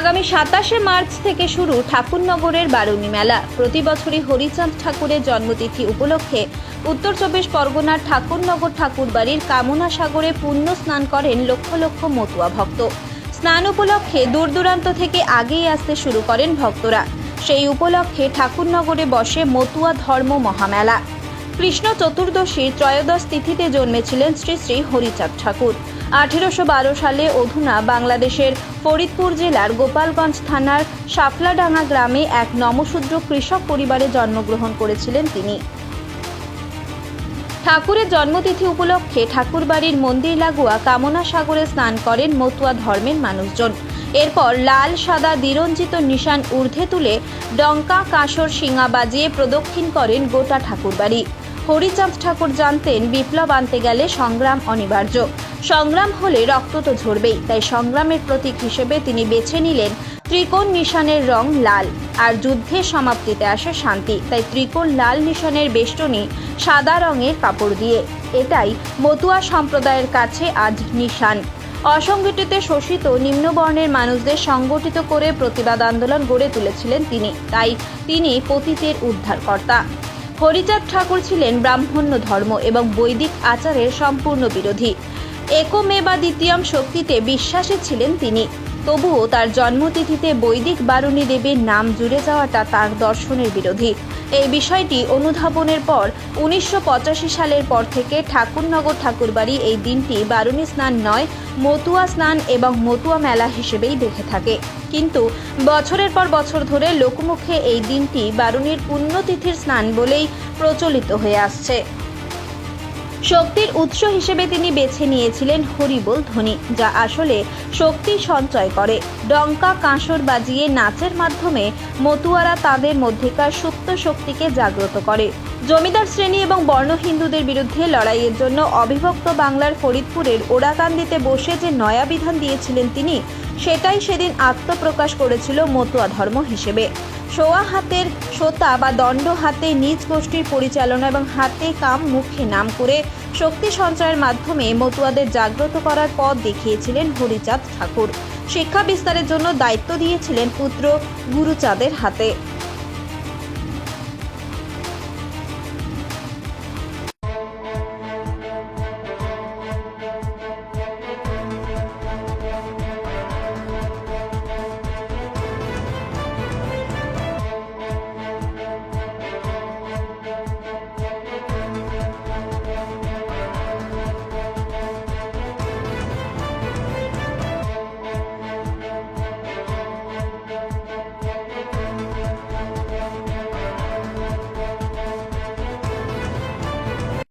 আগামী 27শে মার্চ থেকে শুরু ঠাকুরনগরের বারুণী মেলা। প্রতি বছরই হরিচাঁদ ঠাকুরের জন্মতিথি উপলক্ষে উত্তর চব্বিশ পরগনার ঠাকুরনগর ঠাকুরবাড়ির কামনা সাগরে পুণ্য স্নান করেন লক্ষ লক্ষ মতুয়া ভক্ত। স্নান উপলক্ষে দূর দূরান্ত থেকে আগেই আসতে শুরু করেন ভক্তরা। সেই উপলক্ষে ঠাকুরনগরে বসে মতুয়া ধর্ম মহামেলা। কৃষ্ণ চতুর্দশীর ত্রয়োদশ তিথিতে জন্মেছিলেন শ্রী শ্রী হরিচাঁদ ঠাকুর। 1812 সালে অধুনা বাংলাদেশের ফরিদপুর জেলার গোপালগঞ্জ থানার শাফলাডাঙ্গা গ্রামে এক নমশূদ্র কৃষক পরিবারে জন্মগ্রহণ করেছিলেন তিনি। ঠাকুরের জন্মতিথি উপলক্ষে ঠাকুরবাড়ির মন্দির লাগোয়া কামনা সাগরে স্নান করেন মতুয়া ধর্মের মানুষজন। এরপর লাল সাদা দ্বিরঞ্জিত নিশান ঊর্ধ্বে তুলে ডঙ্কা কাঁসর শিঙা বাজিয়ে প্রদক্ষিণ করেন গোটা ঠাকুরবাড়ি। হরিচাঁদ ঠাকুর জানতেন বিপ্লব আনতে গেলে সংগ্রাম অনিবার্য। সংগ্রাম হলে রক্ত তো ঝরবেই, তাই সংগ্রামের প্রতীক হিসেবে তিনি বেছে নিলেন ত্রিকোণ নিশানের রং লাল। আর যুদ্ধের সমাপ্তিতে আসে শান্তি, তাই ত্রিকোণ লাল নিশানের বেষ্টনী সাদা রঙের কাপড় দিয়ে। এটাই মতুয়া সম্প্রদায়ের কাছে আজ নিশান। অসংগঠিত শোষিত নিম্নবর্ণের মানুষদের সংগঠিত করে প্রতিবাদ আন্দোলন গড়ে তুলেছিলেন তিনি, তাই তিনি পতিতের উদ্ধারকর্তা। হরিচাঁদ ঠাকুর ছিলেন ব্রাহ্মণ্য ধর্ম এবং বৈদিক আচারের সম্পূর্ণ বিরোধী। একমে বা দ্বিতীয়ম শক্তিতে বিশ্বাসী ছিলেন তিনি। তবুও তার জন্মতিথিতে বৈদিক বারুণী দেবীর নাম জুড়ে যাওয়াটা তার দর্শনের বিরোধী। এই বিষয়টি অনুধাবনের পর 1985 সালের পর থেকে ঠাকুরনগর ঠাকুরবাড়ি এই দিনটি বারুণী স্নান নয়, মতুয়া স্নান এবং মতুয়া মেলা হিসেবেই দেখে থাকে। কিন্তু বছরের পর বছর ধরে লোকমুখে এই দিনটি বারুণীর পুণ্যতিথির স্নান বলেই প্রচলিত হয়ে আসছে। শক্তির উৎস হিসেবে তিনি বেছে নিয়েছিলেন হরিবোল ধ্বনি, যা আসলে শক্তি সঞ্চয় করে। ডঙ্কা কাঁসর বাজিয়ে নাচের মাধ্যমে মতুয়ারা তাদের মধ্যেকার সুপ্ত শক্তিকে জাগ্রত করে। জমিদার শ্রেণী এবং বর্ণ হিন্দুদের বিরুদ্ধে লড়াইয়ের জন্য অবিভক্ত বাংলার ফরিদপুরের ওরাকান্দিতে বসে যে নয়া বিধান দিয়েছিলেন তিনি, সেটাই সেদিন আত্মপ্রকাশ করেছিল মতুয়া ধর্ম হিসেবে। সোয়া হাতের সোতা বা দণ্ড হাতে নিজ গোষ্ঠীর পরিচালনা এবং হাতে কাম মুখে নাম করে শক্তি সঞ্চয়ের মাধ্যমে মতুয়াদের জাগ্রত করার পথ দেখিয়েছিলেন হরিচাঁদ ঠাকুর। শিক্ষা বিস্তারের জন্য দায়িত্ব দিয়েছিলেন পুত্র গুরুচাঁদের হাতে।